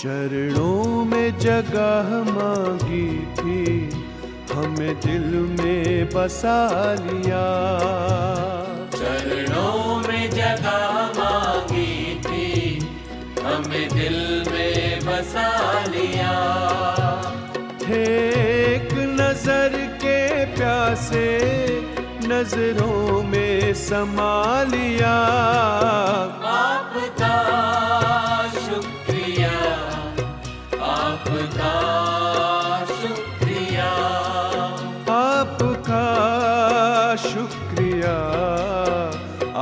चरणों में जगह मांगी थी, हमें दिल में बसा लिया। चरणों में जगह मांगी थी, हमें दिल में बसा लिया। थे एक नजर के प्यासे, नजरों में समा लिया। आपका शुक्रिया, आपका शुक्रिया, आपका शुक्रिया,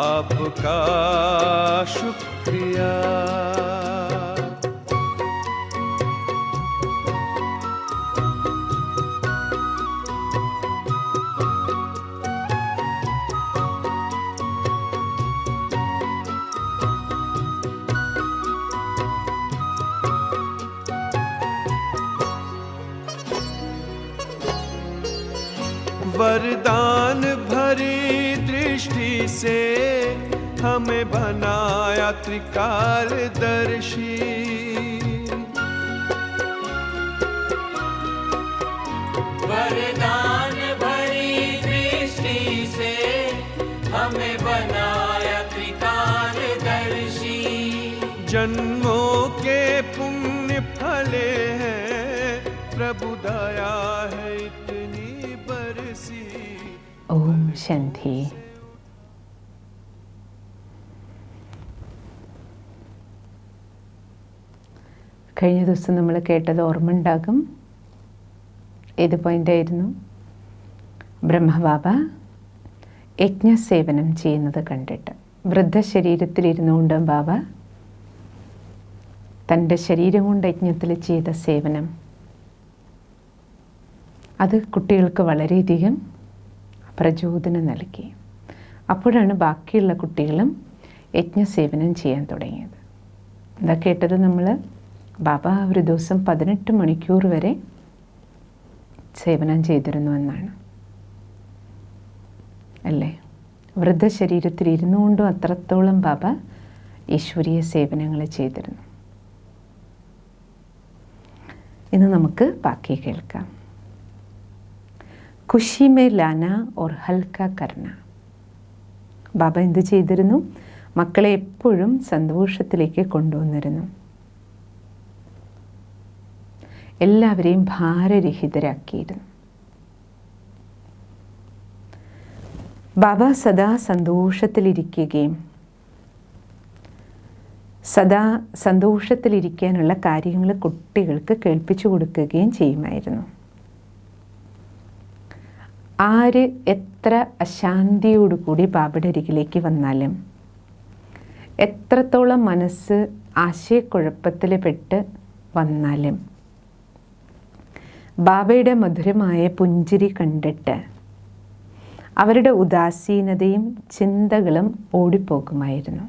आपका शुक्रिया। वरदान भरी दृष्टि से हमें बनाया त्रिकालदर्शी। वरदान भरी दृष्टि से हमें बनाया त्रिकालदर्शी। जन्मों के पुण्य फले हैं, प्रभु दया है इतनी बरसी। ഓം ശാന്തി. കഴിഞ്ഞ ദിവസം നമ്മൾ കേട്ടത് ഓർമ്മ ഉണ്ടാകും. ഏത് പോയിൻ്റായിരുന്നു? ബ്രഹ്മബാബ യജ്ഞസേവനം ചെയ്യുന്നത് കണ്ടിട്ട് വൃദ്ധശരീരത്തിലിരുന്നുകൊണ്ട് ബാബ തൻ്റെ ശരീരം കൊണ്ട് യജ്ഞത്തിൽ ചെയ്ത സേവനം അത് കുട്ടികൾക്ക് വളരെയധികം പ്രചോദനം നൽകി. അപ്പോഴാണ് ബാക്കിയുള്ള കുട്ടികളും യജ്ഞസേവനം ചെയ്യാൻ തുടങ്ങിയത്. എന്താ കേട്ടത് നമ്മൾ? ബാബ ഒരു ദിവസം 18 മണിക്കൂർ വരെ സേവനം ചെയ്തിരുന്നു എന്നാണ് അല്ലേ? വൃദ്ധശരീരത്തിൽ ഇരുന്നു കൊണ്ടും അത്രത്തോളം ബാബ ഈശ്വരീയ സേവനങ്ങൾ ചെയ്തിരുന്നു. ഇന്ന് നമുക്ക് ബാക്കി കേൾക്കാം. ഖുഷി മേ ലാന ഓർ ഹൽക്ക കർണ. ബാബ എന്ത് ചെയ്തിരുന്നു? മക്കളെ എപ്പോഴും സന്തോഷത്തിലേക്ക് കൊണ്ടുവന്നിരുന്നു. എല്ലാവരെയും ഭാരരഹിതരാക്കിയിരുന്നു. ബാബ സദാ സന്തോഷത്തിലിരിക്കുകയും സദാ സന്തോഷത്തിലിരിക്കാനുള്ള കാര്യങ്ങൾ കുട്ടികൾക്ക് കേൾപ്പിച്ചു കൊടുക്കുകയും ചെയ്യുമായിരുന്നു. ആര് എത്ര അശാന്തിയോടുകൂടി ബാബയുടെ അരികിലേക്ക് വന്നാലും, എത്രത്തോളം മനസ്സ് ആശയക്കുഴപ്പത്തിൽ പെട്ട് വന്നാലും, ബാബയുടെ മധുരമായ പുഞ്ചിരി കണ്ടിട്ട് അവരുടെ ഉദാസീനതയും ചിന്തകളും ഓടിപ്പോകുമായിരുന്നു.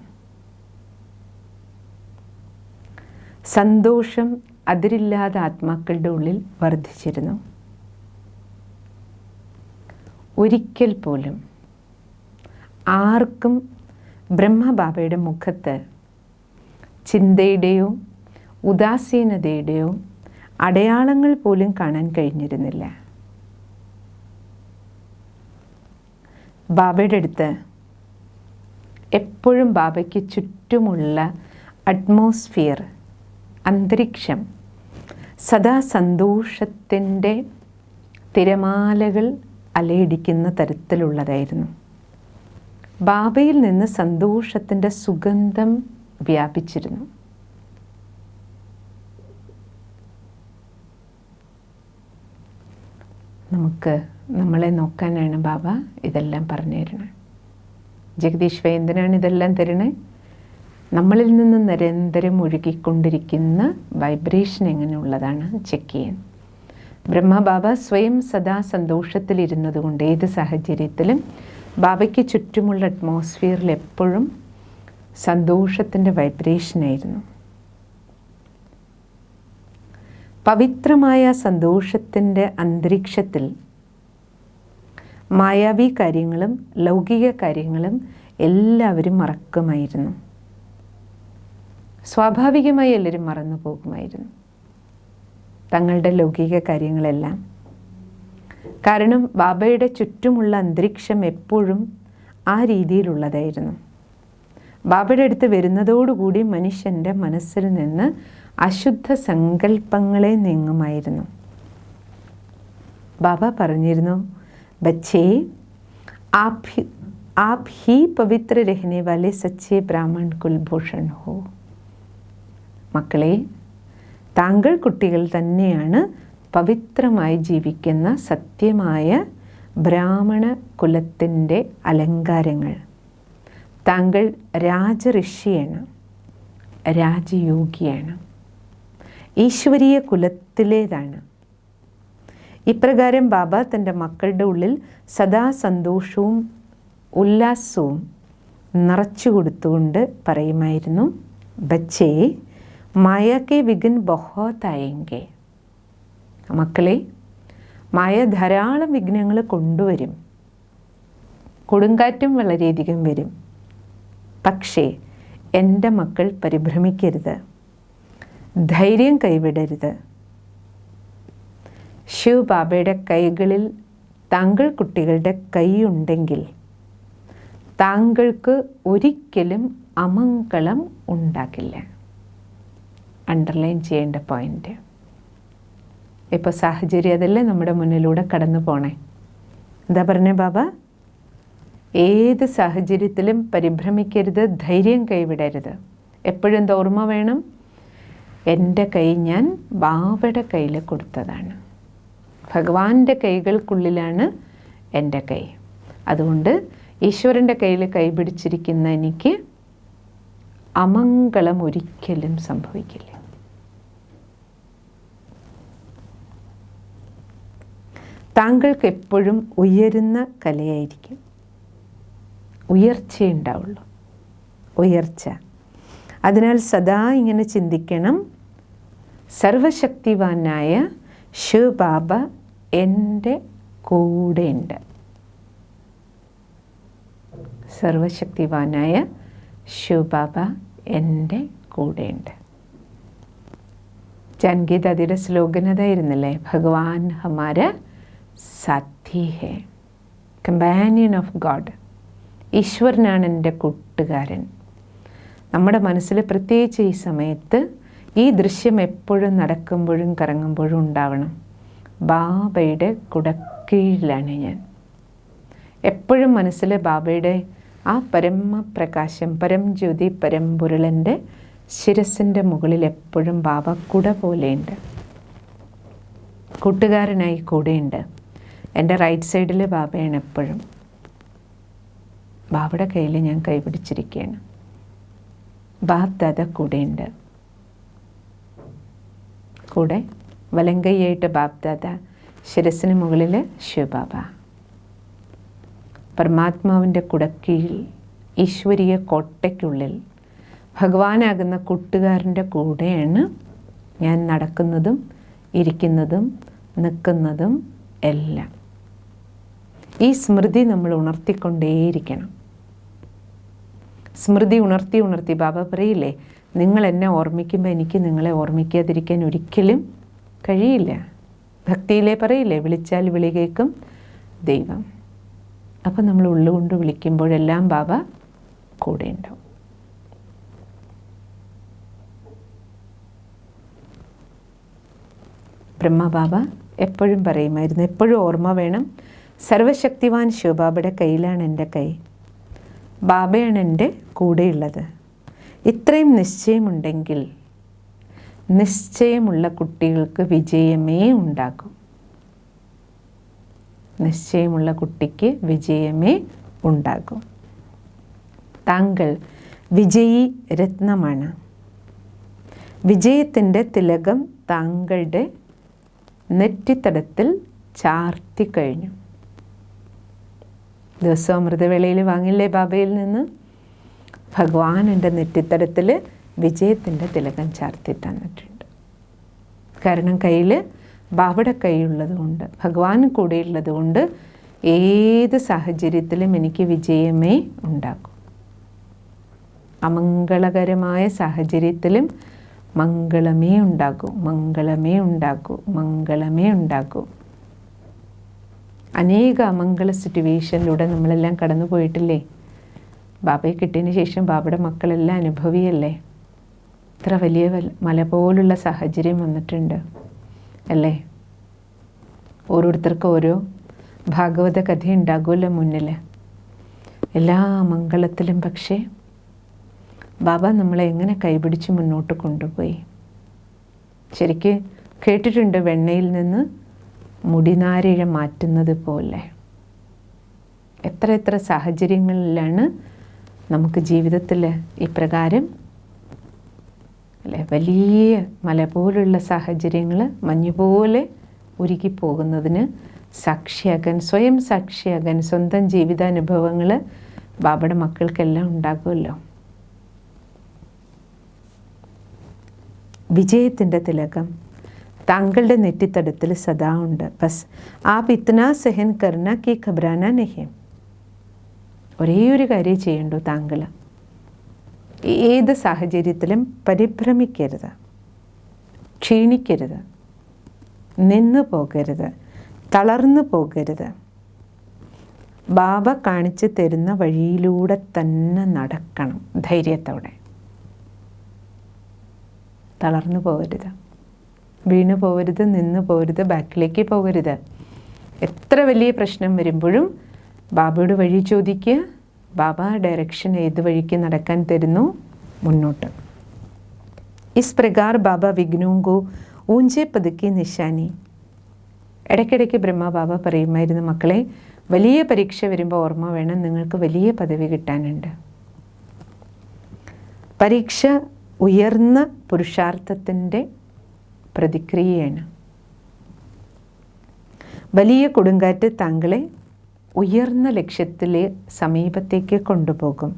സന്തോഷം അതിരില്ലാതെ ആത്മാക്കളുടെ ഉള്ളിൽ വർദ്ധിച്ചിരുന്നു. ഒരിക്കൽ പോലും ആർക്കും ബ്രഹ്മബാബയുടെ മുഖത്ത് ചിന്തയുടെയോ ഉദാസീനതയുടെയോ അടയാളങ്ങൾ പോലും കാണാൻ കഴിഞ്ഞിരുന്നില്ല. ബാബയുടെ അടുത്ത് എപ്പോഴും ബാബയ്ക്ക് ചുറ്റുമുള്ള അറ്റ്മോസ്ഫിയർ, അന്തരീക്ഷം സദാ സന്തോഷത്തിൻ്റെ തിരമാലകൾ അലയടിക്കുന്ന തരത്തിലുള്ളതായിരുന്നു. ബാബയിൽ നിന്ന് സന്തോഷത്തിൻ്റെ സുഗന്ധം വ്യാപിച്ചിരുന്നു. നമ്മളെ നോക്കാനാണ് ബാബ ഇതെല്ലാം പറഞ്ഞു തരണേ. ജഗദീശ്വര എന്തിനാണ് ഇതെല്ലാം തരണേ? നമ്മളിൽ നിന്ന് നിരന്തരം ഒഴുകിക്കൊണ്ടിരിക്കുന്ന വൈബ്രേഷൻ എങ്ങനെയുള്ളതാണ് ചെക്ക് ചെയ്യാൻ. ബ്രഹ്മബാബ സ്വയം സദാ സന്തോഷത്തിലിരുന്നത് കൊണ്ട് ഏത് സാഹചര്യത്തിലും ബാബയ്ക്ക് ചുറ്റുമുള്ള അറ്റ്മോസ്ഫിയറിൽ എപ്പോഴും സന്തോഷത്തിൻ്റെ വൈബ്രേഷനായിരുന്നു. പവിത്രമായ സന്തോഷത്തിൻ്റെ അന്തരീക്ഷത്തിൽ മായാവി കാര്യങ്ങളും ലൗകിക കാര്യങ്ങളും എല്ലാവരും മറക്കുമായിരുന്നു. സ്വാഭാവികമായി എല്ലാവരും മറന്നു പോകുമായിരുന്നു തങ്ങളുടെ ലൗകിക കാര്യങ്ങളെല്ലാം. കാരണം ബാബയുടെ ചുറ്റുമുള്ള അന്തരീക്ഷം എപ്പോഴും ആ രീതിയിലുള്ളതായിരുന്നു. ബാബയുടെ അടുത്ത് വരുന്നതോടുകൂടി മനുഷ്യൻ്റെ മനസ്സിൽ നിന്ന് അശുദ്ധ സങ്കല്പങ്ങളെ നീങ്ങുമായിരുന്നു. ബാബ പറഞ്ഞിരുന്നു, ബച്ചേ आप ही पवित्र रहने वाले सच्चे ब्राह्मण कुलभूषण हो. മക്കളെ, താങ്കൾ കുട്ടികൾ തന്നെയാണ് പവിത്രമായി ജീവിക്കുന്ന സത്യമായ ബ്രാഹ്മണ കുലത്തിൻ്റെ അലങ്കാരങ്ങൾ. താങ്കൾ രാജഋഷിയാണ്, രാജയോഗിയാണ്, ഈശ്വരീയ കുലത്തിലേതാണ്. ഇപ്രകാരം ബാബ തൻ്റെ മക്കളുടെ ഉള്ളിൽ സദാ സന്തോഷവും ഉല്ലാസവും നിറച്ചു കൊടുത്തുകൊണ്ട് പറയുമായിരുന്നു, ബച്ചേ മായ കെ വിഘ്ൻ ബഹോത് ആയെങ്കെ. മക്കളെ, മായ ധാരാളം വിഘ്നങ്ങൾ കൊണ്ടുവരും, കൊടുങ്കാറ്റും വളരെയധികം വരും. പക്ഷേ എൻ്റെ മക്കൾ പരിഭ്രമിക്കരുത്, ധൈര്യം കൈവിടരുത്. ശിവ് ബാബയുടെ കൈകളിൽ താങ്കൾ കുട്ടികളുടെ കൈയുണ്ടെങ്കിൽ താങ്കൾക്ക് ഒരിക്കലും അമംഗളം ഉണ്ടാകില്ല. അണ്ടർലൈൻ ചെയ്യേണ്ട പോയിൻ്റ്. ഇപ്പോൾ സാഹചര്യം അതല്ലേ നമ്മുടെ മുന്നിലൂടെ കടന്നു പോണേ. എന്താ പറഞ്ഞേ ബാബ? ഏത് സാഹചര്യത്തിലും പരിഭ്രമിക്കരുത്, ധൈര്യം കൈവിടരുത്. എപ്പോഴും ഓർമ്മ വേണം, എൻ്റെ കൈ ഞാൻ ബാബയുടെ കയ്യിൽ കൊടുത്തതാണ്. ഭഗവാന്റെ കൈകൾക്കുള്ളിലാണ് എൻ്റെ കൈ. അതുകൊണ്ട് ഈശ്വരൻ്റെ കയ്യിൽ കൈപിടിച്ചിരിക്കുന്ന എനിക്ക് അമംഗളം ഒരിക്കലും സംഭവിക്കില്ല. താങ്കൾക്ക് എപ്പോഴും ഉയരുന്ന കലയായിരിക്കും, ഉയർച്ചയുണ്ടാവുള്ളൂ, ഉയർച്ച. അതിനാൽ സദാ ഇങ്ങനെ ചിന്തിക്കണം, സർവശക്തിവാനായ ശിവ് ബാബ എൻ്റെ കൂടെയുണ്ട്. സർവശക്തിവാനായ ശിവ് ബാബ എൻ്റെ കൂടെയുണ്ട്. ജാനകി ദാദിയുടെ സ്ലോഗൻ അതായിരുന്നില്ലേ, ഭഗവാൻ ഹമാര സാഥി ഹേ, കമ്പാനിയൻ ഓഫ് ഗോഡ്. ഈശ്വരനാണ് എൻ്റെ കൂട്ടുകാരൻ. നമ്മുടെ മനസ്സിൽ പ്രത്യേകിച്ച് ഈ സമയത്ത് ഈ ദൃശ്യം എപ്പോഴും നടക്കുമ്പോഴും കറങ്ങുമ്പോഴും ഉണ്ടാവണം. ബാബയുടെ കുടക്കീഴിലാണ് ഞാൻ. എപ്പോഴും മനസ്സിൽ ബാബയുടെ ആ പരമപ്രകാശം, പരം ജ്യോതി, പരമ്പൊരുളൻ്റെ ശിരസിൻ്റെ മുകളിൽ എപ്പോഴും ബാബ കുട പോലെയുണ്ട്, കൂട്ടുകാരനായി കൂടെയുണ്ട്. എൻ്റെ റൈറ്റ് സൈഡിൽ ബാബയാണ് എപ്പോഴും. ബാബയുടെ കയ്യിൽ ഞാൻ കൈപിടിച്ചിരിക്കുകയാണ്. ബാബ് ദാദ കൂടെയുണ്ട്. കൂടെ വലങ്കയ്യായിട്ട് ബാബ് ദാദ, ശിരസിന് മുകളിൽ ശിവബാബ. പരമാത്മാവിൻ്റെ കുടക്കീഴിൽ, ഈശ്വരീയ കോട്ടയ്ക്കുള്ളിൽ ഭഗവാനാകുന്ന കൂട്ടുകാരൻ്റെ കൂടെയാണ് ഞാൻ നടക്കുന്നതും ഇരിക്കുന്നതും നിൽക്കുന്നതും എല്ലാം. ഈ സ്മൃതി നമ്മൾ ഉണർത്തിക്കൊണ്ടേയിരിക്കണം. സ്മൃതി ഉണർത്തി ബാബ പറയില്ലേ, നിങ്ങൾ എന്നെ ഓർമ്മിക്കുമ്പോൾ എനിക്ക് നിങ്ങളെ ഓർമ്മിക്കാതിരിക്കാൻ ഒരിക്കലും കഴിയില്ല. ഭക്തിയിലെ പറയില്ലേ, വിളിച്ചാൽ വിളി കേൾക്കും ദൈവം. അപ്പം നമ്മൾ ഉള്ളുകൊണ്ട് വിളിക്കുമ്പോഴെല്ലാം ബാബ കൂടെ ഉണ്ടാവും. ബ്രഹ്മബാബ എപ്പോഴും പറയുമായിരുന്നു, എപ്പോഴും ഓർമ്മ വേണം, സർവശക്തിവാൻ ശിവബാബയുടെ കയ്യിലാണ് എൻ്റെ കൈ, ബാബയാണ് എൻ്റെ കൂടെയുള്ളത്. ഇത്രയും നിശ്ചയമുണ്ടെങ്കിൽ നിശ്ചയമുള്ള കുട്ടികൾക്ക് വിജയമേ ഉണ്ടാകും. നിശ്ചയമുള്ള കുട്ടിക്ക് വിജയമേ ഉണ്ടാകും. താങ്കൾ വിജയി രത്നമാണ്. വിജയത്തിൻ്റെ തിലകം താങ്കളുടെ നെറ്റിത്തടത്തിൽ ചാർത്തിക്കഴിഞ്ഞു. ദിവസവും അമൃതവേളയിൽ വാങ്ങില്ലേ ബാബയിൽ നിന്ന്? ഭഗവാൻ എൻ്റെ നെറ്റിത്തടത്തിൽ വിജയത്തിൻ്റെ തിലകം ചാർത്തി തന്നിട്ടുണ്ട്. കാരണം കയ്യിൽ ബാബയുടെ കൈയുള്ളത് കൊണ്ട്, ഭഗവാൻ കൂടെയുള്ളത് കൊണ്ട് ഏത് സാഹചര്യത്തിലും എനിക്ക് വിജയമേ ഉണ്ടാകും. അമംഗളകരമായ സാഹചര്യത്തിലും മംഗളമേ ഉണ്ടാകൂ, മംഗളമേ ഉണ്ടാകൂ, മംഗളമേ ഉണ്ടാകൂ. അനേക അമംഗള സിറ്റുവേഷനിലൂടെ നമ്മളെല്ലാം കടന്നു പോയിട്ടില്ലേ? ബാബയെ കിട്ടിയതിന് ശേഷം ബാബയുടെ മക്കളെല്ലാം അനുഭവിയല്ലേ? ഇത്ര വലിയ മല പോലുള്ള സാഹചര്യം വന്നിട്ടുണ്ട് അല്ലേ? ഓരോരുത്തർക്കും ഓരോ ഭാഗവത കഥ ഉണ്ടാകുമല്ലോ മുന്നിൽ. എല്ലാ മംഗളത്തിലും പക്ഷേ ബാബ നമ്മളെ എങ്ങനെ കൈപിടിച്ച് മുന്നോട്ട് കൊണ്ടുപോയി. ശരിക്ക് കേട്ടിട്ടുണ്ട്, വെണ്ണയിൽ നിന്ന് മുടിനാരിഴ മാറ്റുന്നത് പോലെ. എത്ര എത്ര സാഹചര്യങ്ങളിലാണ് നമുക്ക് ജീവിതത്തിൽ ഇപ്രകാരം അല്ലേ വലിയ മല പോലുള്ള സാഹചര്യങ്ങൾ മഞ്ഞുപോലെ ഉരുകിപ്പോകുന്നതിന് സാക്ഷിയാകാൻ, സ്വയം സാക്ഷിയാകാൻ സ്വന്തം ജീവിതാനുഭവങ്ങൾ ബാബയുടെ മക്കൾക്കെല്ലാം ഉണ്ടാകുമല്ലോ. വിജയത്തിൻ്റെ തിലകം താങ്കളുടെ നെറ്റിത്തടത്തിൽ സദാ ഉണ്ട്. ബസ് ആപ് ഇത്തനാ സെഹൻ കർണ കി ഘബരാന നഹി. ഒരേ ഒരു കാര്യം ചെയ്യണ്ടു, താങ്കൾ ഏത് സാഹചര്യത്തിലും പരിഭ്രമിക്കരുത്, ക്ഷീണിക്കരുത്, നിന്നു പോകരുത്, തളർന്നു പോകരുത്. ബാബ കാണിച്ചു തരുന്ന വഴിയിലൂടെ തന്നെ നടക്കണം ധൈര്യത്തോടെ. തളർന്നു പോകരുത്, വീണു പോകരുത്, നിന്ന് പോകരുത്, ബാക്കിലേക്ക് പോകരുത്. എത്ര വലിയ പ്രശ്നം വരുമ്പോഴും ബാബയോട് വഴി ചോദിക്കുക. ബാബ ഡയറക്ഷൻ ഏത് വഴിക്ക് നടക്കാൻ തരുന്നു, മുന്നോട്ട്. ഇസ് പ്രകാർ ബാബ വിഘ്നോങ്കോ ഊഞ്ചെ പതുക്കി നിശാനി. ഇടയ്ക്കിടയ്ക്ക് ബ്രഹ്മ ബാബ പറയുമായിരുന്നു, മക്കളെ വലിയ പരീക്ഷ വരുമ്പോൾ ഓർമ്മ വേണം, നിങ്ങൾക്ക് വലിയ പദവി കിട്ടാനുണ്ട്. പരീക്ഷ ഉയർന്ന പുരുഷാർത്ഥത്തിൻ്റെ പ്രതിക്രിയയാണ്. വലിയ കൊടുങ്കാറ്റ് താങ്കളെ ഉയർന്ന ലക്ഷ്യത്തിലെ സമീപത്തേക്ക് കൊണ്ടുപോകും.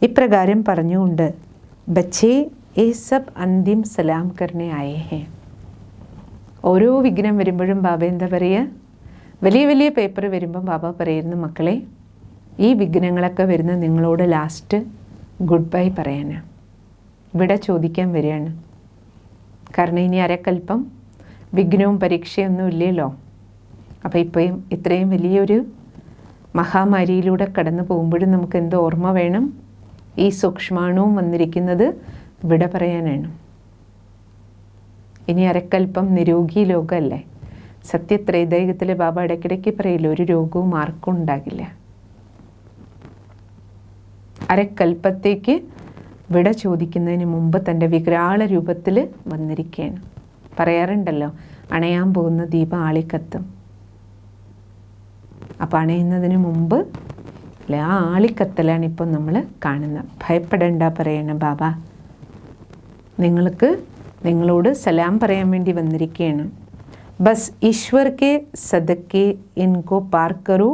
ഇപ്രകാരം പറഞ്ഞുകൊണ്ട് ബച്ചേ ഏ സബ് അന്തിം സലാം കർണേ ആയേ ഹേ. ഓരോ വിഘ്നം വരുമ്പോഴും ബാബ എന്താ പറയുക? വലിയ വലിയ പേപ്പർ വരുമ്പം ബാബ പറയുന്നു, മക്കളെ ഈ വിഘ്നങ്ങളൊക്കെ വരുന്ന നിങ്ങളോട് ലാസ്റ്റ് ഗുഡ് ബൈ പറയാനാണ്, ഇവിടെ ചോദിക്കാൻ വരികയാണ്. കാരണം ഇനി അരക്കൽപ്പം വിഘ്നവും പരീക്ഷയൊന്നും ഇല്ലല്ലോ. അപ്പോൾ ഇപ്പോഴും ഇത്രയും വലിയൊരു മഹാമാരിയിലൂടെ കടന്നു പോകുമ്പോഴും നമുക്ക് എന്തോ ഓർമ്മ വേണം, ഈ സൂക്ഷ്മാണുവും വന്നിരിക്കുന്നത് വിട പറയാനാണ്. ഇനി അരക്കൽപ്പം നിരോഗി ലോകമല്ലേ. സത്യത്രൈതൈകത്തിൽ ബാബ ഇടയ്ക്കിടയ്ക്ക് പറയില്ല, ഒരു രോഗവും ആർക്കും ഉണ്ടാകില്ല. അരക്കൽപ്പത്തേക്ക് വിട ചോദിക്കുന്നതിന് മുമ്പ് തൻ്റെ വികരാള രൂപത്തിൽ വന്നിരിക്കുകയാണ്. പറയാറുണ്ടല്ലോ, അണയാൻ പോകുന്ന ദീപം ആളിക്കത്തും. അപ്പോൾ അണയുന്നതിന് മുമ്പ് അല്ലെ, ആ ആളിക്കത്തലാണ് ഇപ്പം നമ്മൾ കാണുന്നത്. ഭയപ്പെടേണ്ട പറയണം ബാബ, നിങ്ങളോട് സലാം പറയാൻ വേണ്ടി വന്നിരിക്കുകയാണ്. ബസ് ഈശ്വർ കെ സദക്കെ ഇൻകോ പാർ കറൂ.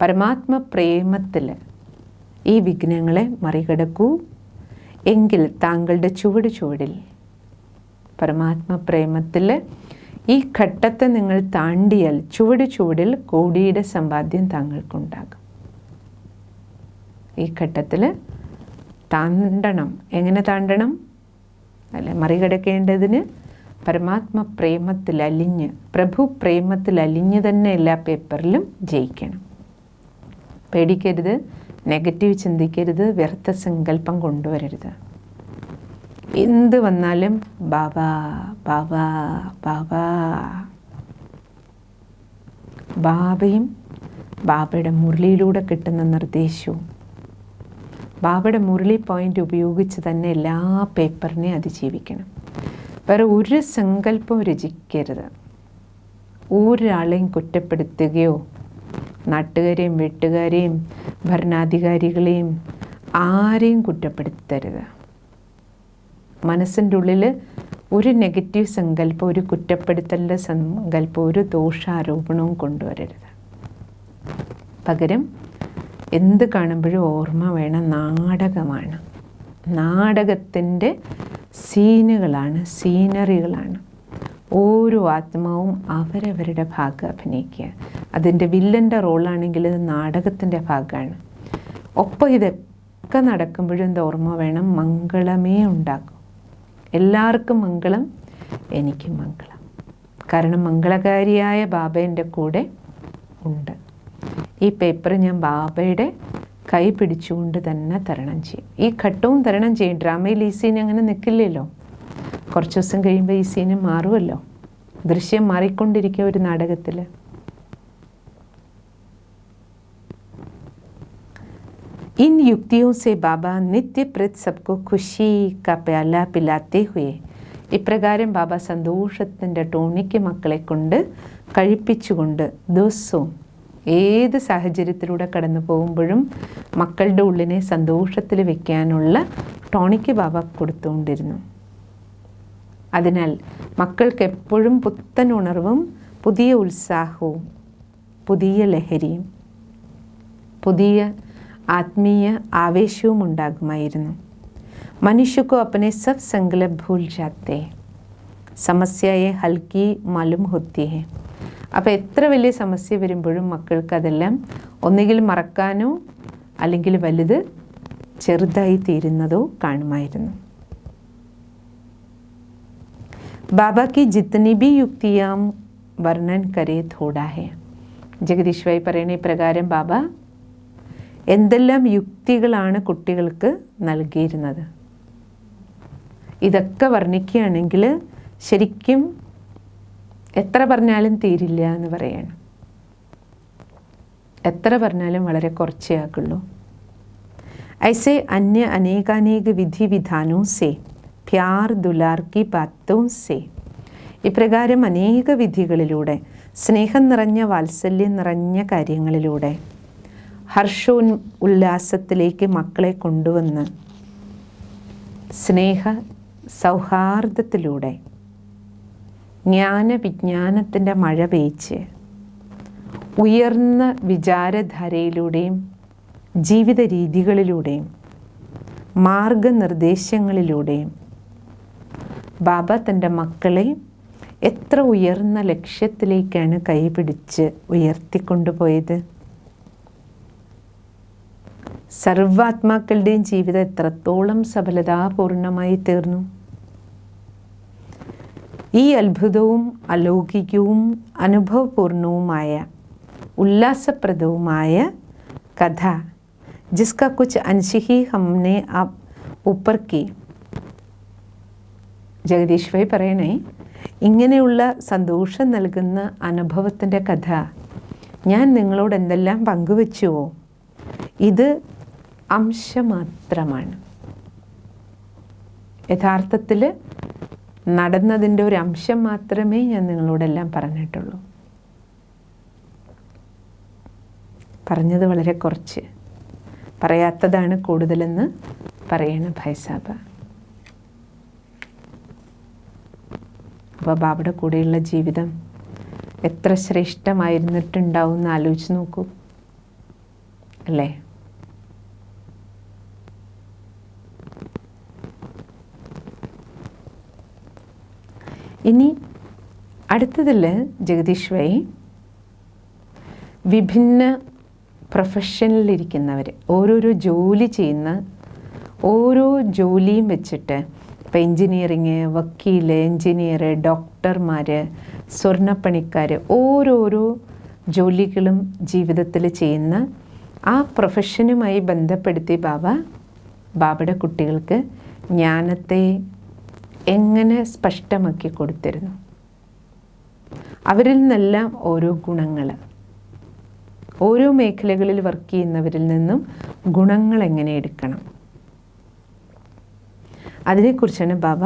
പരമാത്മ പ്രേമത്തിൽ ഈ വിഘ്നങ്ങളെ മറികടക്കൂ. എങ്കിൽ താങ്കളുടെ ചുവടിൽ പരമാത്മ പ്രേമത്തിൽ ഈ ഘട്ടത്തെ നിങ്ങൾ താണ്ടിയാൽ ചുവടിൽ കോടിയുടെ സമ്പാദ്യം താങ്കൾക്കുണ്ടാകും. ഈ ഘട്ടത്തിൽ താണ്ടണം. എങ്ങനെ താണ്ടണം? അല്ലെ, മറികടക്കേണ്ടതിന് പരമാത്മ പ്രേമത്തിൽ അലിഞ്ഞ്, പ്രഭു പ്രേമത്തിൽ അലിഞ്ഞ് തന്നെ എല്ലാ പേപ്പറിലും ജയിക്കണം. പേടിക്കരുത്, നെഗറ്റീവ് ചിന്തിക്കരുത്, വ്യർത്ഥ സങ്കല്പം കൊണ്ടുവരരുത്. എന്ത് വന്നാലും ബാബ ബാബ ബാബ. ബാബയും ബാബയുടെ മുരളിയിലൂടെ കിട്ടുന്ന നിർദ്ദേശവും ബാബയുടെ മുരളി പോയിൻ്റ് ഉപയോഗിച്ച് തന്നെ എല്ലാ പേപ്പറിനെയും അതിജീവിക്കണം. വേറെ ഒരു സങ്കല്പവും രചിക്കരുത്. ഒരാളെയും കുറ്റപ്പെടുത്തുകയോ നാട്ടുകാരെയും വീട്ടുകാരെയും ഭരണാധികാരികളെയും ആരെയും കുറ്റപ്പെടുത്തരുത്. മനസ്സിൻ്റെ ഉള്ളിൽ ഒരു നെഗറ്റീവ് സങ്കല്പം, ഒരു കുറ്റപ്പെടുത്തലിൻ്റെ സങ്കല്പം, ഒരു ദോഷാരോപണവും കൊണ്ടുവരരുത്. പകരം എന്ത് കാണുമ്പോഴും ഓർമ്മ വേണം, നാടകമാണ്, നാടകത്തിൻ്റെ സീനുകളാണ്, സീനറികളാണ്. ഓരോ ആത്മാവും അവരവരുടെ ഭാഗം അഭിനയിക്കുക. അതിൻ്റെ വില്ലൻ്റെ റോളാണെങ്കിൽ ഇത് നാടകത്തിൻ്റെ ഭാഗമാണ്. ഒപ്പം ഇത് ഒക്കെ നടക്കുമ്പോഴും എന്താ ഓർമ്മ വേണം, മംഗളമേ ഉണ്ടാകും. എല്ലാവർക്കും മംഗളം, എനിക്ക് മംഗളം. കാരണം മംഗളകാരിയായ ബാബ എൻ്റെ കൂടെ ഉണ്ട്. ഈ പേപ്പർ ഞാൻ ബാബയുടെ കൈ പിടിച്ചുകൊണ്ട് തന്നെ തരണം ചെയ്യും. ഈ ഘട്ടവും തരണം ചെയ്യും. ഡ്രാമയിൽ ഈ സീൻ അങ്ങനെ നിൽക്കില്ലല്ലോ. കുറച്ച് ദിവസം കഴിയുമ്പോൾ ഈ സീന് മാറുമല്ലോ. ദൃശ്യം മാറിക്കൊണ്ടിരിക്കുക ഒരു നാടകത്തിൽ. इन युक्तियों से बाबा नित्य प्रत सबको खुशी का प्याला पिलाते हुए, ഇപ്രകാരം ബാബ സന്തോഷത്തിൻ്റെ ടോണിക്ക് മക്കളെ കൊണ്ട് കഴിപ്പിച്ചുകൊണ്ട് ദിവസവും ഏത് സാഹചര്യത്തിലൂടെ കടന്നു പോകുമ്പോഴും മക്കളുടെ ഉള്ളിനെ സന്തോഷത്തിൽ വയ്ക്കാനുള്ള ടോണിക്ക് ബാബ കൊടുത്തുകൊണ്ടിരുന്നു. അതിനാൽ മക്കൾക്ക് എപ്പോഴും പുത്തൻ ഉണർവും പുതിയ ഉത്സാഹവും പുതിയ ലഹരിയും പുതിയ ആത്മീയ ആവേശവും ഉണ്ടാകുമായിരുന്നു. മനുഷ്യको अपने सब संकल्प भूल जाते हैं, സമസ്യയെ ഹൽക്കി മാലൂം ഹോത്തി ഹെ. അപ്പോൾ എത്ര വലിയ സമസ്യ വരുമ്പോഴും മക്കൾക്ക് അതെല്ലാം ഒന്നുകിൽ മറക്കാനോ അല്ലെങ്കിൽ വലുത് ചെറുതായി തീരുന്നതോ കാണുമായിരുന്നു. ബാബ की जितनी भी युक्तियाँ वर्णन करे थोड़ा है. ജഗദീശ്വരി പറയുന്ന പ്രകാരം ബാബ എന്തെല്ലാം യുക്തികളാണ് കുട്ടികൾക്ക് നൽകിയിരുന്നത്. ഇതൊക്കെ വർണ്ണിക്കുകയാണെങ്കിൽ ശരിക്കും എത്ര പറഞ്ഞാലും തീരില്ല എന്ന് പറയണം. എത്ര പറഞ്ഞാലും വളരെ കുറച്ചേ ആകുള്ളൂ. ऐसे अन्य अनेकानेक विधि विधानों से प्यार दुलार की बातों से, ഇപ്രകാരം അനേക വിധികളിലൂടെ സ്നേഹം നിറഞ്ഞ വാത്സല്യം നിറഞ്ഞ കാര്യങ്ങളിലൂടെ ഉല്ലാസത്തിലേക്ക് മക്കളെ കൊണ്ടുവന്ന് സ്നേഹ സൗഹാർദ്ദത്തിലൂടെ ജ്ഞാന വിജ്ഞാനത്തിൻ്റെ മഴ പെയ്ച്ച് ഉയർന്ന വിചാരധാരയിലൂടെയും ജീവിത രീതികളിലൂടെയും മാർഗനിർദ്ദേശങ്ങളിലൂടെയും ബാബ തൻ്റെ മക്കളെ എത്ര ഉയർന്ന ലക്ഷ്യത്തിലേക്കാണ് കൈപിടിച്ച് ഉയർത്തിക്കൊണ്ടുപോയത്. സർവാത്മാക്കളുടെയും ജീവിതം എത്രത്തോളം സഫലതാപൂർണമായി തീർന്നു. ഈ അത്ഭുതവും അലൗകികവും അനുഭവപൂർണവുമായ ഉല്ലാസപ്രദവുമായ കഥ, ജിസ്ക കുച്ച് അൻഷിഹി ഹംനെ ഊപ്പർ കി. ജഗദീശ്വരി പറയണേ, ഇങ്ങനെയുള്ള സന്തോഷം നൽകുന്ന അനുഭവത്തിൻ്റെ കഥ ഞാൻ നിങ്ങളോട് എന്തെല്ലാം പങ്കുവെച്ചുവോ, ഇത് അംശമാത്രമാണ്. യഥാർത്ഥത്തിൽ നടന്നതിൻ്റെ ഒരു അംശം മാത്രമേ ഞാൻ നിങ്ങളോടെല്ലാം പറഞ്ഞിട്ടുള്ളൂ. പറഞ്ഞത് വളരെ കുറച്ച്, പറയാത്തതാണ് കൂടുതലെന്ന് പറയണ ഭൈസാബ. അപ്പോൾ ബാബയുടെ കൂടെയുള്ള ജീവിതം എത്ര ശ്രേഷ്ഠമായിരുന്നിട്ടുണ്ടാവും എന്ന് ആലോചിച്ച് നോക്കൂ അല്ലേ. ഇനി അടുത്തതിൽ ജഗദീശ്വരി വിഭിന്ന പ്രൊഫഷനിലിരിക്കുന്നവർ, ഓരോരോ ജോലി ചെയ്യുന്ന ഓരോ ജോലിയും വെച്ചിട്ട്, ഇപ്പോൾ എൻജിനീയറിങ്, വക്കീൽ, എൻജിനീയർ, ഡോക്ടർമാർ, സ്വർണ്ണപ്പണിക്കാർ, ഓരോരോ ജോലികളും ജീവിതത്തിൽ ചെയ്യുന്ന ആ പ്രൊഫഷനുമായി ബന്ധപ്പെടുത്തി ബാബയുടെ കുട്ടികൾക്ക് ജ്ഞാനത്തെ എങ്ങനെ സ്പഷ്ടമാക്കി കൊടുത്തിരുന്നു. അവരിൽ നിന്നെല്ലാം ഓരോ ഗുണങ്ങൾ, ഓരോ മേഖലകളിൽ വർക്ക് ചെയ്യുന്നവരിൽ നിന്നും ഗുണങ്ങൾ എങ്ങനെ എടുക്കണം, അതിനെക്കുറിച്ചാണ് ബാബ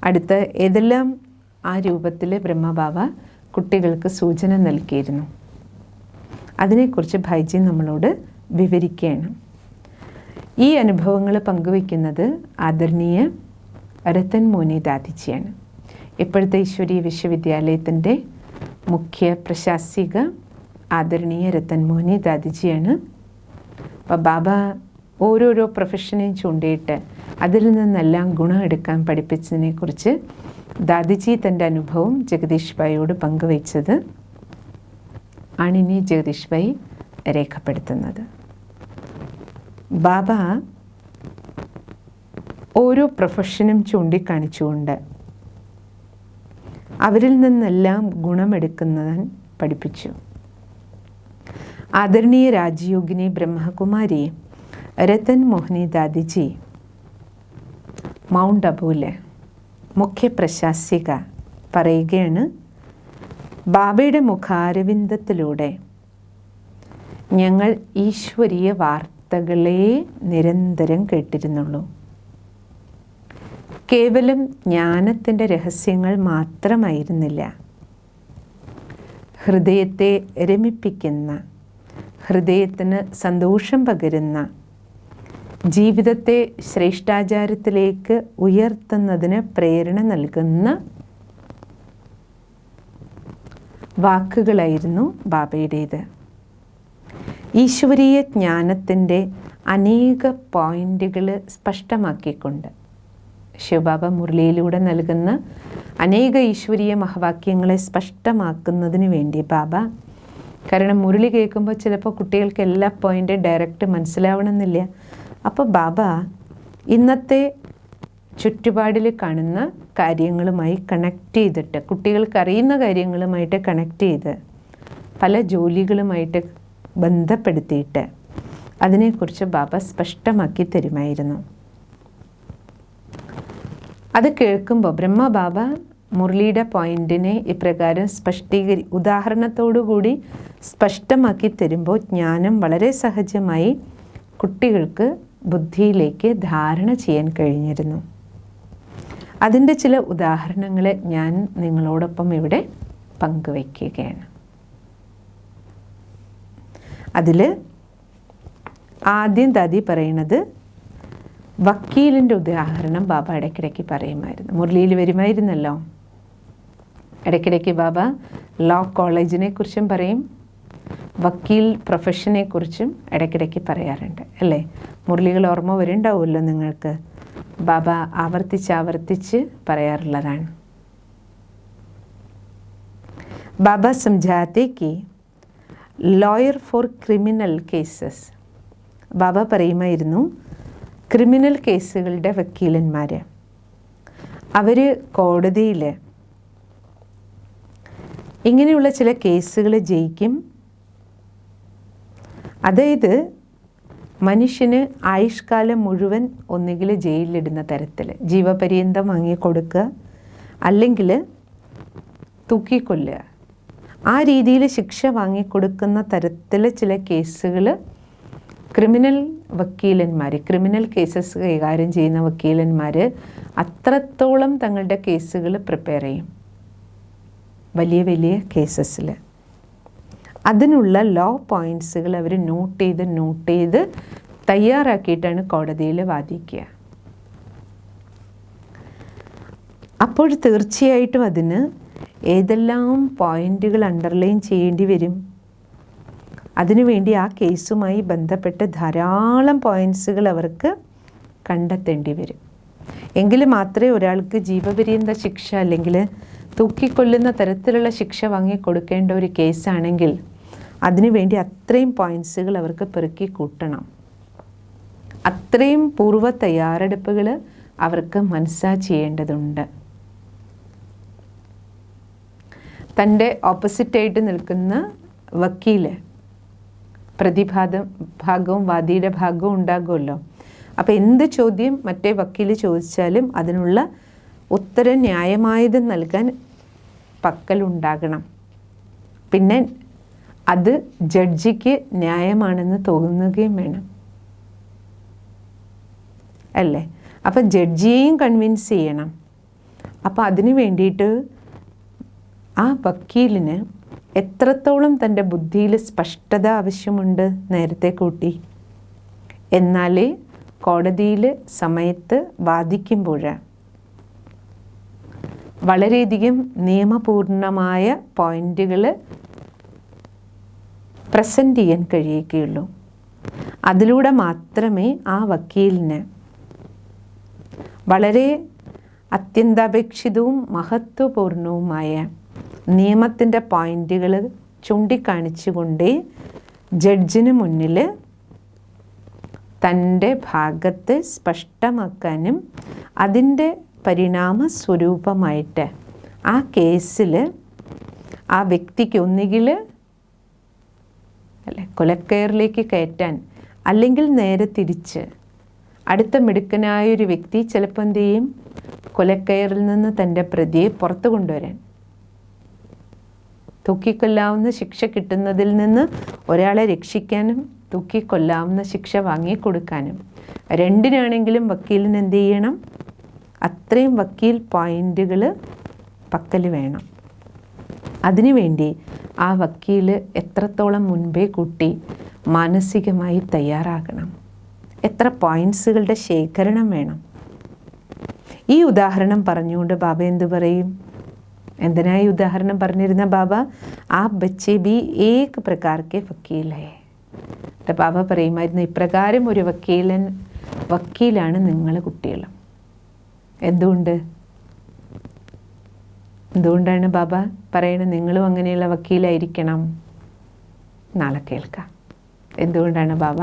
അടുത്ത ഏതെല്ലാം ആ രൂപത്തിൽ ബ്രഹ്മബാബ കുട്ടികൾക്ക് സൂചന നൽകിയിരുന്നു. അതിനെക്കുറിച്ച് ഭായിജി നമ്മളോട് വിവരിക്കുകയാണ്. ഈ അനുഭവങ്ങൾ പങ്കുവയ്ക്കുന്നത് ആദരണീയ രത്തൻ മോനി ദാദിജിയാണ്. ഇപ്പോഴത്തെ ഈശ്വരീയ വിശ്വവിദ്യാലയത്തിൻ്റെ മുഖ്യ പ്രശാസിക ആദരണീയ രത്തൻ മോനി ദാദിജിയാണ്. അപ്പോൾ ബാബ ഓരോരോ പ്രൊഫഷനെയും ചൂണ്ടിയിട്ട് അതിൽ നിന്നെല്ലാം ഗുണം എടുക്കാൻ പഠിപ്പിച്ചതിനെക്കുറിച്ച് ദാദിജി തൻ്റെ അനുഭവം ജഗദീഷ് ഭായിയോട് പങ്കുവയ്ച്ചത് ആണിനി ജഗദീഷ് ഭായി രേഖപ്പെടുത്തുന്നത്. ബാബ ഓരോ പ്രൊഫഷനും ചൂണ്ടിക്കാണിച്ചുകൊണ്ട് അവരിൽ നിന്നെല്ലാം ഗുണമെടുക്കുന്നതാൻ പഠിപ്പിച്ചു. ആദരണീയ രാജയോഗിനി ബ്രഹ്മകുമാരി രത്തൻ മോഹിനി ദാദിജി മൗണ്ട് അബൂലെ മുഖ്യ പ്രശാസിക പറയുകയാണ്, ബാബയുടെ മുഖാരവിന്ദത്തിലൂടെ ഞങ്ങൾ ഈശ്വരീയ വാർത്തകളെ നിരന്തരം കേട്ടിരുന്നുള്ളൂ. കേവലം ജ്ഞാനത്തിൻ്റെ രഹസ്യങ്ങൾ മാത്രമായിരുന്നില്ല. ഹൃദയത്തെ രമിപ്പിക്കുന്ന, ഹൃദയത്തിന് സന്തോഷം പകരുന്ന, ജീവിതത്തെ ശ്രേഷ്ഠാചാരത്തിലേക്ക് ഉയർത്തുന്നതിന് പ്രേരണ നൽകുന്ന വാക്കുകളായിരുന്നു ബാബയുടേത്. ഈശ്വരീയ ജ്ഞാനത്തിൻ്റെ അനേക പോയിന്റുകൾ സ്പഷ്ടമാക്കിക്കൊണ്ട് ശിവബാബ മുരളിയിലൂടെ നൽകുന്ന അനേക ഈശ്വരീയ മഹവാക്യങ്ങളെ സ്പഷ്ടമാക്കുന്നതിന് വേണ്ടി ബാബ, കാരണം മുരളി കേൾക്കുമ്പോൾ ചിലപ്പോൾ കുട്ടികൾക്ക് എല്ലാ പോയിൻ്റും ഡയറക്റ്റ് മനസ്സിലാവണമെന്നില്ല. അപ്പോൾ ബാബ ഇന്നത്തെ ചുറ്റുപാടിൽ കാണുന്ന കാര്യങ്ങളുമായി കണക്ട് ചെയ്തിട്ട്, കുട്ടികൾക്ക് അറിയുന്ന കാര്യങ്ങളുമായിട്ട് കണക്ട് ചെയ്ത് പല ജോലികളുമായിട്ട് ബന്ധപ്പെടുത്തിയിട്ട് അതിനെക്കുറിച്ച് ബാബ സ്പഷ്ടമാക്കി തരുമായിരുന്നു. അത് കേൾക്കുമ്പോൾ ബ്രഹ്മ ബാബ മുരളിയുടെ പോയിന്റിനെ ഇപ്രകാരം ഉദാഹരണത്തോടുകൂടി സ്പഷ്ടമാക്കി തരുമ്പോൾ ജ്ഞാനം വളരെ സഹജമായി കുട്ടികൾക്ക് ബുദ്ധിയിലേക്ക് ധാരണ ചെയ്യാൻ കഴിഞ്ഞിരുന്നു. അതിൻ്റെ ചില ഉദാഹരണങ്ങൾ ഞാൻ നിങ്ങളോടൊപ്പം ഇവിടെ പങ്കുവയ്ക്കുകയാണ്. അതിൽ ആദ്യം ദാദി പറയുന്നത് വക്കീലിൻ്റെ ഉദാഹരണം ബാബ ഇടയ്ക്കിടയ്ക്ക് പറയുമായിരുന്നു. മുരളിയിൽ വരുമായിരുന്നല്ലോ. ഇടയ്ക്കിടയ്ക്ക് ബാബ ലോ കോളേജിനെ കുറിച്ചും പറയും, വക്കീൽ പ്രൊഫഷനെ കുറിച്ചും ഇടയ്ക്കിടയ്ക്ക് പറയാറുണ്ട് അല്ലേ? മുരളികൾ ഓർമ്മ വരുന്നുണ്ടാവുമല്ലോ നിങ്ങൾക്ക്. ബാബ ആവർത്തിച്ച് പറയാറുള്ളതാണ്. ബാബ സംജാത്തെ കി ലോയർ ഫോർ ക്രിമിനൽ കേസസ്. ബാബ പറയുമായിരുന്നു, ക്രിമിനൽ കേസുകളുടെ വക്കീലന്മാർ അവർ കോടതിയിൽ ഇങ്ങനെയുള്ള ചില കേസുകൾ ജയിക്കും. അതായത് മനുഷ്യന് ആയുഷ്കാലം മുഴുവൻ ഒന്നുകിൽ ജയിലിലിടുന്ന തരത്തിൽ ജീവപര്യന്തം വാങ്ങിക്കൊടുക്കുക, അല്ലെങ്കിൽ തൂക്കിക്കൊല്ലുക, ആ രീതിയിൽ ശിക്ഷ വാങ്ങിക്കൊടുക്കുന്ന തരത്തിൽ ചില കേസുകൾ ക്രിമിനൽ വക്കീലന്മാർ, ക്രിമിനൽ കേസസ് കൈകാര്യം ചെയ്യുന്ന വക്കീലന്മാർ അത്രത്തോളം തങ്ങളുടെ കേസുകൾ പ്രിപ്പയർ ചെയ്യും. വലിയ വലിയ കേസസിൽ അതിനുള്ള ലോ പോയിൻറ്റ്സുകൾ അവർ നോട്ട് ചെയ്ത് തയ്യാറാക്കിയിട്ടാണ് കോടതിയിൽ വാദിക്കുക. അപ്പോൾ തീർച്ചയായിട്ടും അതിന് ഏതെല്ലാം പോയിൻറ്റുകൾ അണ്ടർലൈൻ ചെയ്യേണ്ടി വരും. അതിനുവേണ്ടി ആ കേസുമായി ബന്ധപ്പെട്ട് ധാരാളം പോയിൻറ്റ്സുകൾ അവർക്ക് കണ്ടെത്തേണ്ടി വരും. എങ്കിൽ മാത്രമേ ഒരാൾക്ക് ജീവപര്യന്ത ശിക്ഷ അല്ലെങ്കിൽ തൂക്കിക്കൊല്ലുന്ന തരത്തിലുള്ള ശിക്ഷ വാങ്ങിക്കൊടുക്കേണ്ട ഒരു കേസാണെങ്കിൽ അതിനുവേണ്ടി അത്രയും പോയിൻറ്റ്സുകൾ അവർക്ക് പെറുക്കി കൂട്ടണം. അത്രയും പൂർവ്വ തയ്യാറെടുപ്പുകൾ അവർക്ക് ചെയ്യേണ്ടതുണ്ട്. തൻ്റെ ഓപ്പോസിറ്റായിട്ട് നിൽക്കുന്ന വക്കീല് ഭാഗവും വാദിയുടെ ഭാഗവും ഉണ്ടാകുമല്ലോ. അപ്പോൾ എന്ത് ചോദ്യം മറ്റേ വക്കീൽ ചോദിച്ചാലും അതിനുള്ള ഉത്തരം ന്യായമായത് നൽകാൻ പക്കലുണ്ടാകണം. പിന്നെ അത് ജഡ്ജിക്ക് ന്യായമാണെന്ന് തോന്നുകയും വേണം അല്ലേ? അപ്പം ജഡ്ജിയെയും കൺവിൻസ് ചെയ്യണം. അപ്പോൾ അതിന് വേണ്ടിയിട്ട് ആ വക്കീലിന് എത്രത്തോളം തൻ്റെ ബുദ്ധിയിൽ സ്പഷ്ടത ആവശ്യമുണ്ട് നേരത്തെ കൂട്ടി, എന്നാലേ കോടതിയിൽ സമയത്ത് വാദിക്കുമ്പോൾ വളരെയധികം നിയമപൂർണമായ പോയിന്റുകൾ പ്രസൻറ്റ് ചെയ്യാൻ കഴിയുകയുള്ളൂ. അതിലൂടെ മാത്രമേ ആ വക്കീലിന് വളരെ അത്യന്താപേക്ഷിതവും മഹത്വപൂർണവുമായ നിയമത്തിൻ്റെ പോയിന്റുകൾ ചൂണ്ടിക്കാണിച്ചുകൊണ്ടേ ജഡ്ജിന് മുന്നിൽ തൻ്റെ ഭാഗത്ത് സ്പഷ്ടമാക്കാനും അതിൻ്റെ പരിണാമ സ്വരൂപമായിട്ട് ആ കേസിൽ ആ വ്യക്തിക്ക് ഒന്നുകിൽ കൊലക്കയറിലേക്ക് കയറ്റാൻ, അല്ലെങ്കിൽ നേരെ തിരിച്ച് അടുത്ത മിടുക്കനായൊരു വ്യക്തി ചിലപ്പോൾ എന്ത് ചെയ്യും, കൊലക്കയറിൽ നിന്ന് തൻ്റെ പ്രതിയെ പുറത്തു കൊണ്ടുവരാൻ, തൂക്കിക്കൊല്ലാവുന്ന ശിക്ഷ കിട്ടുന്നതിൽ നിന്ന് ഒരാളെ രക്ഷിക്കാനും തൂക്കിക്കൊല്ലാവുന്ന ശിക്ഷ വാങ്ങിക്കൊടുക്കാനും, രണ്ടിനാണെങ്കിലും വക്കീലിന് എന്ത് ചെയ്യണം, അത്രയും വക്കീൽ പോയിൻ്റുകൾ പക്കൽ വേണം. അതിനുവേണ്ടി ആ വക്കീൽ എത്രത്തോളം മുൻപേ കൂട്ടി മാനസികമായി തയ്യാറാകണം, എത്ര പോയിൻറ്റ്സുകളുടെ ശേഖരണം വേണം. ഈ ഉദാഹരണം പറഞ്ഞുകൊണ്ട് ബാബ എന്തു പറയും? എന്തിനായി ഉദാഹരണം പറഞ്ഞിരുന്ന ബാബ? ആ ബच्चे भी एक प्रकार के वकील है. ബാബ പറയുമായിരുന്നു, ഇപ്രകാരം ഒരു വക്കീലാണ് നിങ്ങൾ കുട്ടികളും. എന്തുകൊണ്ടാണ് ബാബ പറയുന്നത് നിങ്ങളും അങ്ങനെയുള്ള വക്കീലായിരിക്കണം? നാളെ കേൾക്കാം. എന്തുകൊണ്ടാണ് ബാബ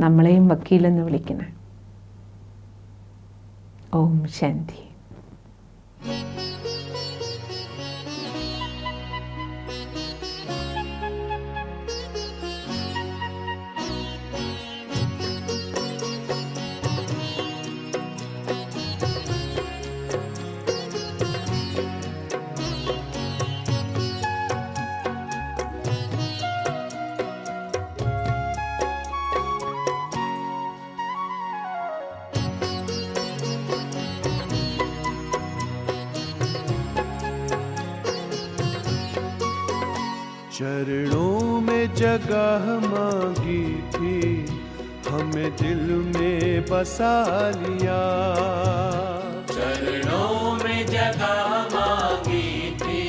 നമ്മളെയും വക്കീലെന്ന് വിളിക്കുന്നത്? ഓം ശാന്തി. चरणों में जगह मांगी थी, हमें दिल में बसा लिया. चरणों में जगह मांगी थी,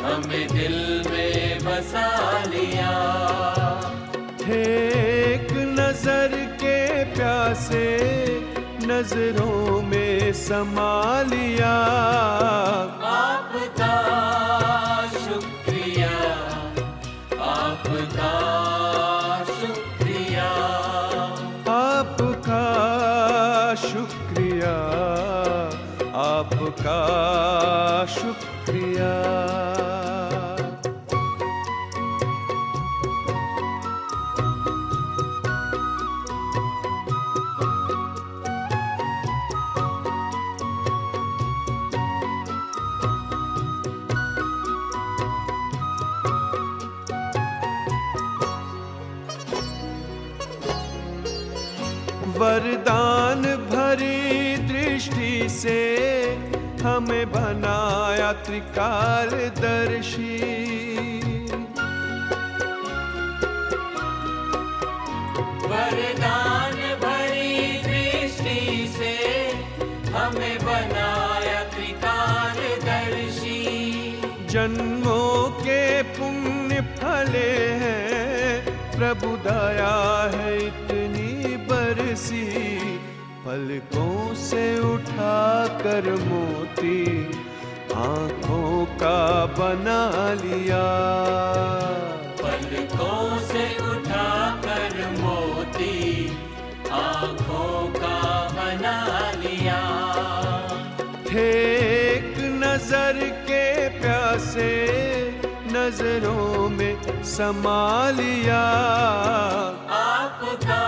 हमें दिल में बसा लिया. थे एक नजर के प्यासे, नजरों में समा लिया. आपका शुक्रिया, आपका शुक्रिया, आपका शुक्रिया, आपका शुक्रिया. वरदान भरी दृष्टि से हमें बनाया त्रिकालदर्शी. वरदान भरी दृष्टि से हमें बनाया त्रिकालदर्शी. जन्मों के पुण्य फले हैं, प्रभु दया है इतनी बरसी. पलकों से उठा कर मोती आँखों का बना लिया. पलकों से उठा कर मोती आँखों का बना लिया. थे एक नजर के प्यासे, नजरों में समा लिया. आपका